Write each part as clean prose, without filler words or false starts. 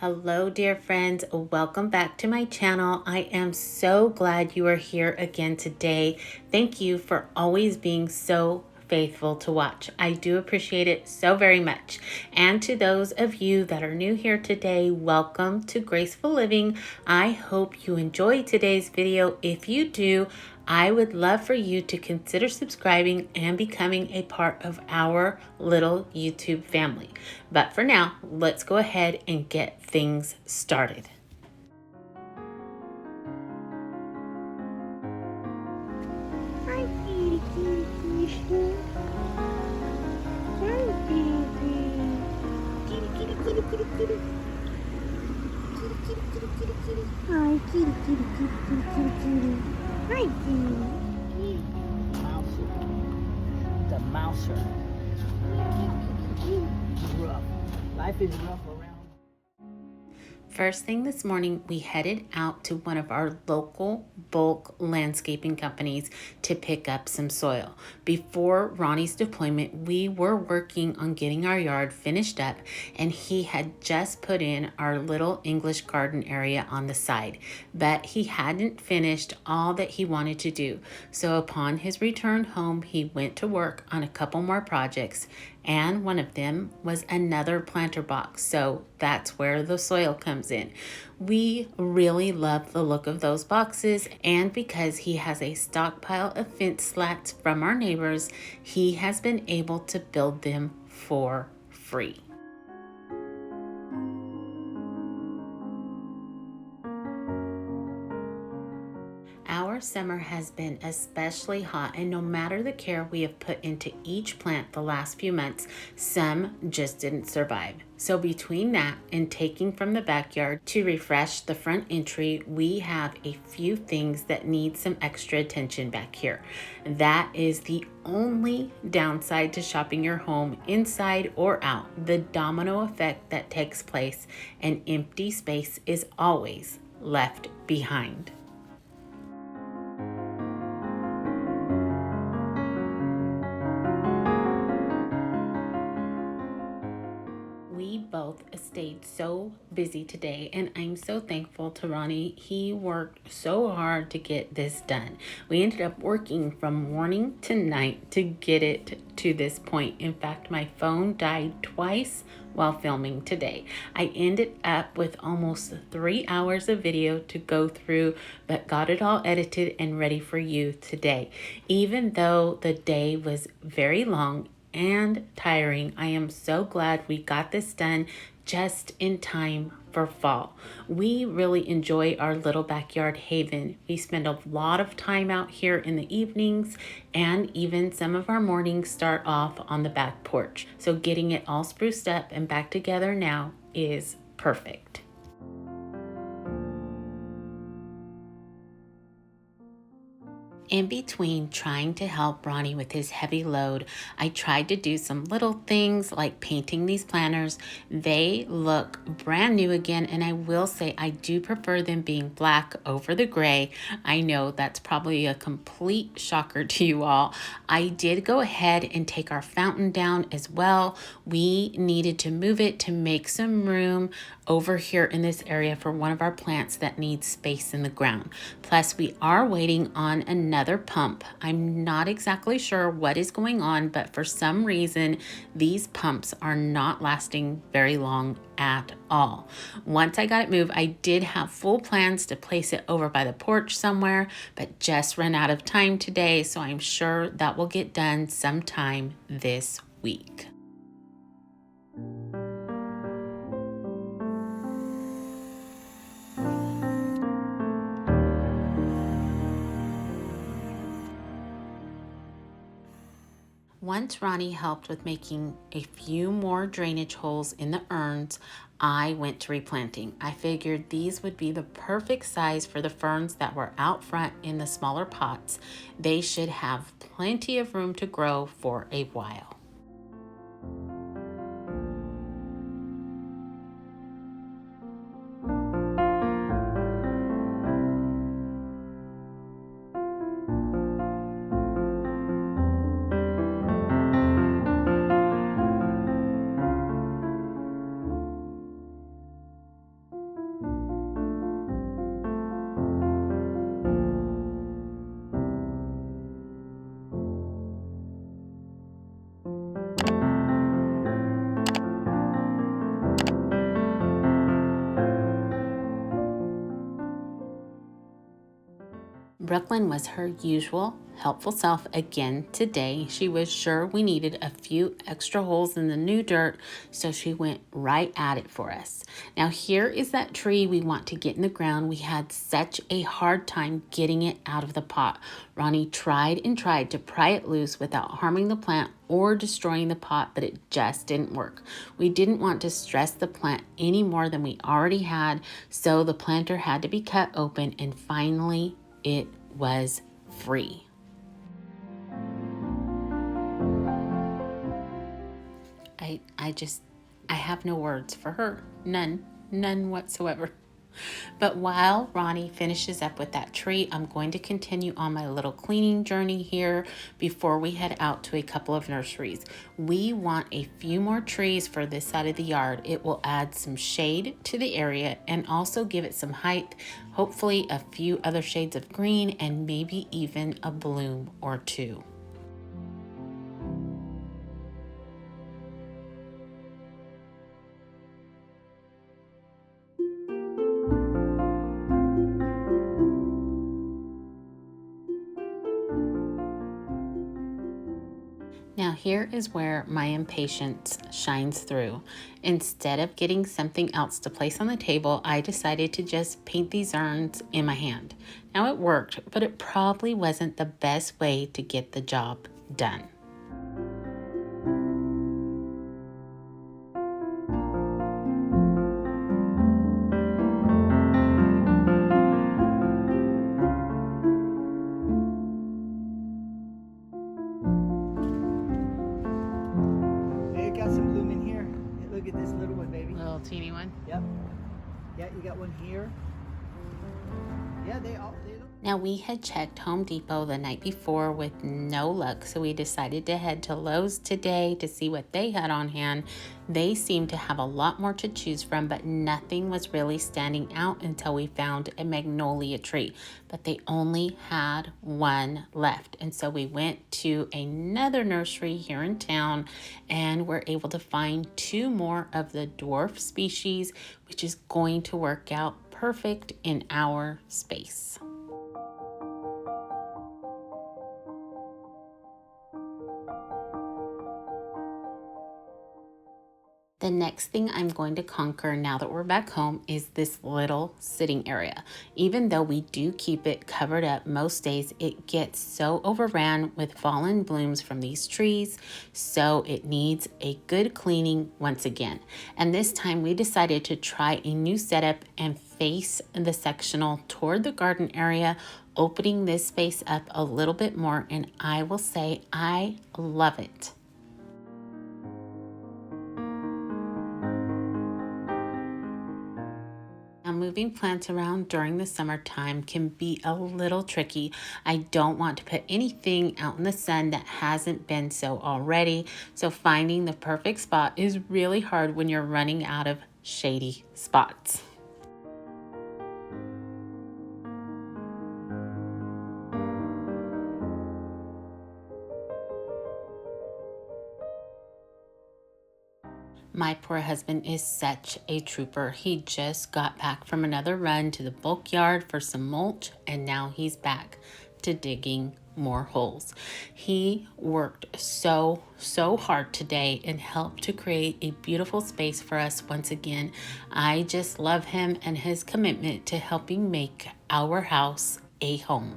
Hello, dear friends. Welcome back to my channel. I am so glad you are here again today. Thank you for always being so faithful to watch. I do appreciate it so very much. And to those of you that are new here today, welcome to Graceful Living. I hope you enjoy today's video. If you do, I would love for you to consider subscribing and becoming a part of our little YouTube family. But for now, let's go ahead and get things started. Hi, kitty, kitty, kitty. Hi, baby. Kitty, kitty, kitty, kitty, kitty. Kitty, kitty, kitty, kitty, kitty. Hi, kitty, kitty, kitty, kitty, kitty, kitty. Hi, kitty. Mouser. The mouser. Rough. Life is rough around. First thing this morning, we headed out to one of our local bulk landscaping companies to pick up some soil. Before Ronnie's deployment, we were working on getting our yard finished up, and he had just put in our little English garden area on the side, but he hadn't finished all that he wanted to do. So upon his return home, he went to work on a couple more projects, and one of them was another planter box. So that's where the soil comes in. We really love the look of those boxes, and because he has a stockpile of fence slats from our neighbors, he has been able to build them for free. Our summer has been especially hot, and no matter the care we have put into each plant the last few months, some just didn't survive. So between that and taking from the backyard to refresh the front entry, we have a few things that need some extra attention back here. That is the only downside to shopping your home inside or out. The domino effect that takes place, and empty space is always left behind. We both stayed so busy today, and I'm so thankful to Ronnie. He worked so hard to get this done. We ended up working from morning to night to get it to this point. In fact, my phone died twice while filming today. I ended up with almost 3 hours of video to go through, but got it all edited and ready for you today. Even though the day was very long and tiring, I am so glad we got this done just in time for fall. We really enjoy our little backyard haven. We spend a lot of time out here in the evenings, and even some of our mornings start off on the back porch. So getting it all spruced up and back together now is perfect. In between trying to help Ronnie with his heavy load, I tried to do some little things like painting these planters. They look brand new again, and I will say I do prefer them being black over the gray. I know that's probably a complete shocker to you all. I did go ahead and take our fountain down as well. We needed to move it to make some room over here in this area for one of our plants that needs space in the ground. Plus, we are waiting on another pump. I'm not exactly sure what is going on, but for some reason, these pumps are not lasting very long at all. Once I got it moved, I did have full plans to place it over by the porch somewhere, but just ran out of time today, so I'm sure that will get done sometime this week. Once Ronnie helped with making a few more drainage holes in the urns, I went to replanting. I figured these would be the perfect size for the ferns that were out front in the smaller pots. They should have plenty of room to grow for a while. Brooklyn was her usual helpful self again today. She was sure we needed a few extra holes in the new dirt, so she went right at it for us. Now here is that tree we want to get in the ground. We had such a hard time getting it out of the pot. Ronnie tried and tried to pry it loose without harming the plant or destroying the pot, but it just didn't work. We didn't want to stress the plant any more than we already had, so the planter had to be cut open, and finally it was free. I have no words for her. None whatsoever. But while Ronnie finishes up with that tree, I'm going to continue on my little cleaning journey here before we head out to a couple of nurseries. We want a few more trees for this side of the yard. It will add some shade to the area and also give it some height, hopefully a few other shades of green and maybe even a bloom or two. Now here is where my impatience shines through. Instead of getting something else to place on the table, I decided to just paint these urns in my hand. Now it worked, but it probably wasn't the best way to get the job done. Look at this little one, baby. Little teeny one. Yep. Yeah, you got one here. Yeah, they don't. Now we had checked Home Depot the night before with no luck, so we decided to head to Lowe's today to see what they had on hand. They seemed to have a lot more to choose from, but nothing was really standing out until we found a magnolia tree. But they only had one left, and so we went to another nursery here in town and were able to find two more of the dwarf species, which is going to work out perfect in our space. The next thing I'm going to conquer now that we're back home is this little sitting area. Even though we do keep it covered up most days, it gets so overran with fallen blooms from these trees, so it needs a good cleaning once again. And this time we decided to try a new setup and face the sectional toward the garden area, opening this space up a little bit more, and I will say I love it. Now, moving plants around during the summertime can be a little tricky. I don't want to put anything out in the sun that hasn't been so already, so finding the perfect spot is really hard when you're running out of shady spots. My poor husband is such a trooper. He just got back from another run to the bulk yard for some mulch, and now he's back to digging more holes. He worked so hard today and helped to create a beautiful space for us once again. I just love him and his commitment to helping make our house a home.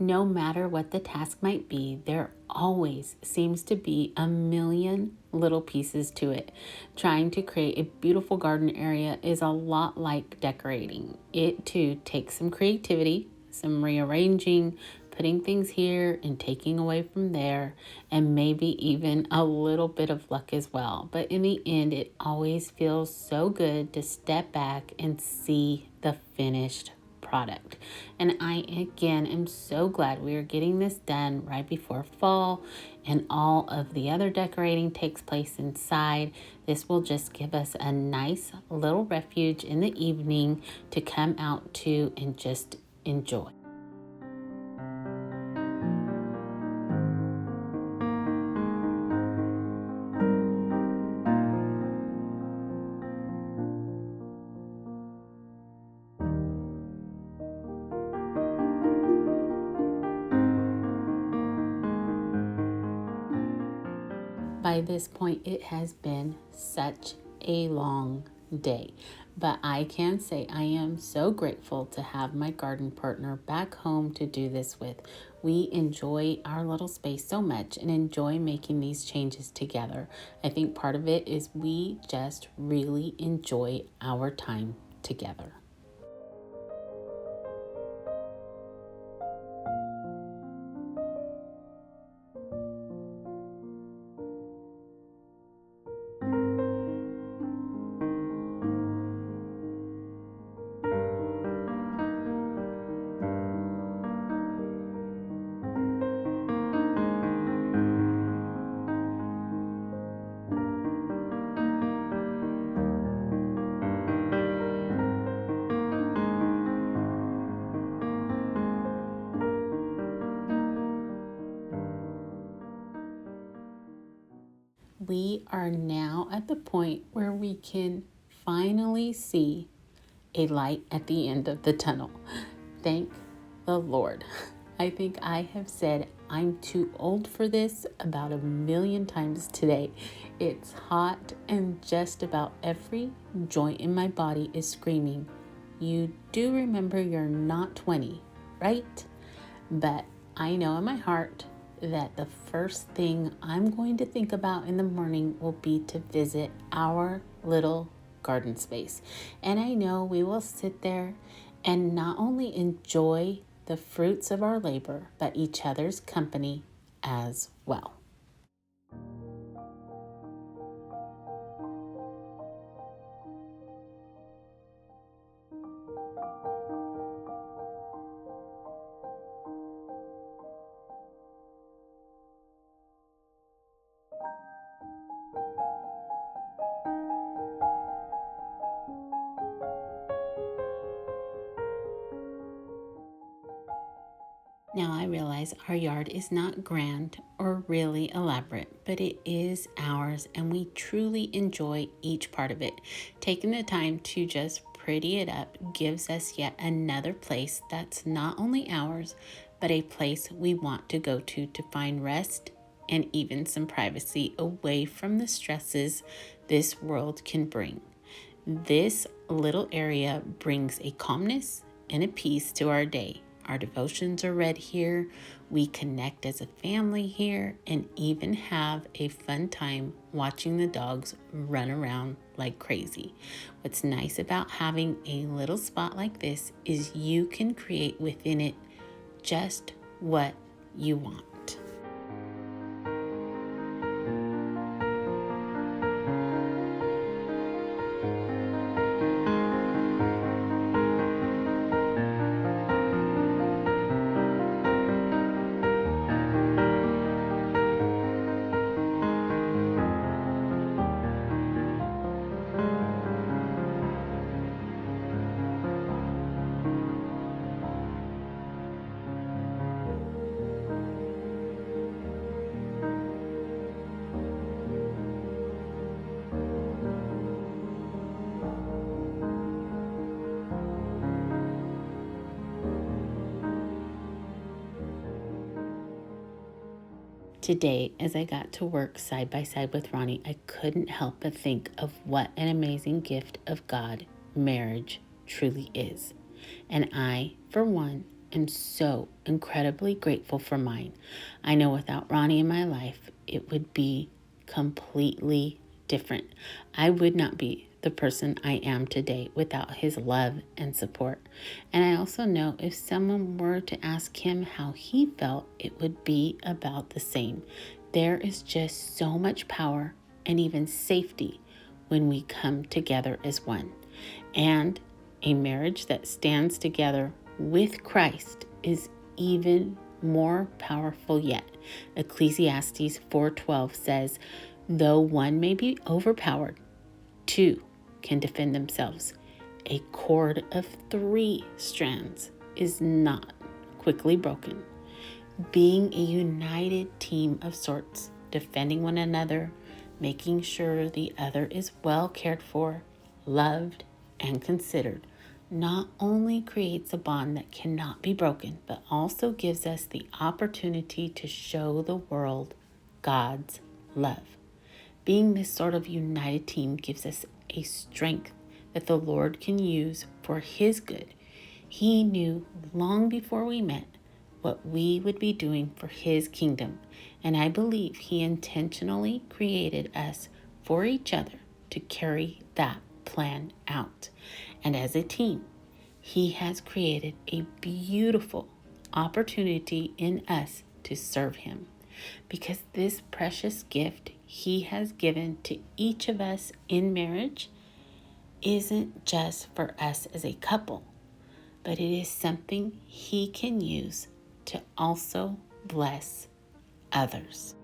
No matter what the task might be, there always seems to be a million little pieces to it. Trying to create a beautiful garden area is a lot like decorating. It too takes some creativity, some rearranging, putting things here and taking away from there, and maybe even a little bit of luck as well. But in the end, it always feels so good to step back and see the finished product. And I, again, am so glad we are getting this done right before fall and all of the other decorating takes place inside. This will just give us a nice little refuge in the evening to come out to and just enjoy. By this point, it has been such a long day, but I can say I am so grateful to have my garden partner back home to do this with. We enjoy our little space so much and enjoy making these changes together. I think part of it is we just really enjoy our time together. We are now at the point where we can finally see a light at the end of the tunnel. Thank the Lord. I think I have said I'm too old for this about 1,000,000 times today. It's hot and just about every joint in my body is screaming, you do remember you're not 20, right? But I know in my heart that the first thing I'm going to think about in the morning will be to visit our little garden space. And I know we will sit there and not only enjoy the fruits of our labor, but each other's company as well. Now I realize our yard is not grand or really elaborate, but it is ours and we truly enjoy each part of it. Taking the time to just pretty it up gives us yet another place that's not only ours, but a place we want to go to find rest and even some privacy away from the stresses this world can bring. This little area brings a calmness and a peace to our day. Our devotions are read here, we connect as a family here, and even have a fun time watching the dogs run around like crazy. What's nice about having a little spot like this is you can create within it just what you want. Today, as I got to work side by side with Ronnie, I couldn't help but think of what an amazing gift of God marriage truly is. And I, for one, am so incredibly grateful for mine. I know without Ronnie in my life, it would be completely different. I would not be the person I am today without his love and support. And I also know if someone were to ask him how he felt, it would be about the same. There is just so much power and even safety when we come together as one. And a marriage that stands together with Christ is even more powerful yet. Ecclesiastes 4:12 says, though one may be overpowered, two can defend themselves. A cord of 3 strands is not quickly broken. Being a united team of sorts, defending one another, making sure the other is well cared for, loved, and considered, not only creates a bond that cannot be broken, but also gives us the opportunity to show the world God's love. Being this sort of united team gives us a strength that the Lord can use for His good. He knew long before we met what we would be doing for His kingdom, and I believe He intentionally created us for each other to carry that plan out. And as a team, He has created a beautiful opportunity in us to serve Him, because this precious gift He has given to each of us in marriage isn't just for us as a couple, but it is something He can use to also bless others.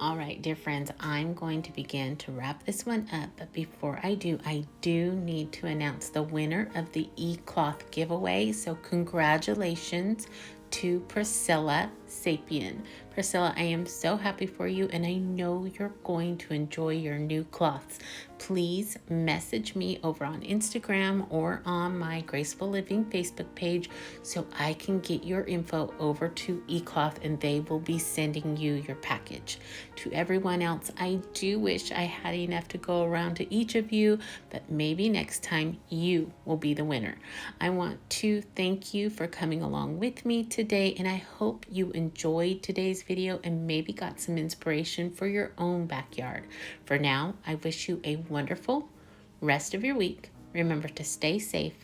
All right, dear friends, I'm going to begin to wrap this one up. But before I do need to announce the winner of the e-cloth giveaway. So congratulations to Priscilla Sapien. Priscilla, I am so happy for you, and I know you're going to enjoy your new cloths. Please message me over on Instagram or on my Graceful Living Facebook page so I can get your info over to eCloth, and they will be sending you your package. To everyone else, I do wish I had enough to go around to each of you, but maybe next time you will be the winner. I want to thank you for coming along with me today, and I hope you enjoyed today's video and maybe got some inspiration for your own backyard. For now, I wish you a wonderful rest of your week. Remember to stay safe,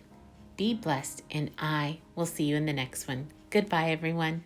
be blessed, and I will see you in the next one. Goodbye, everyone.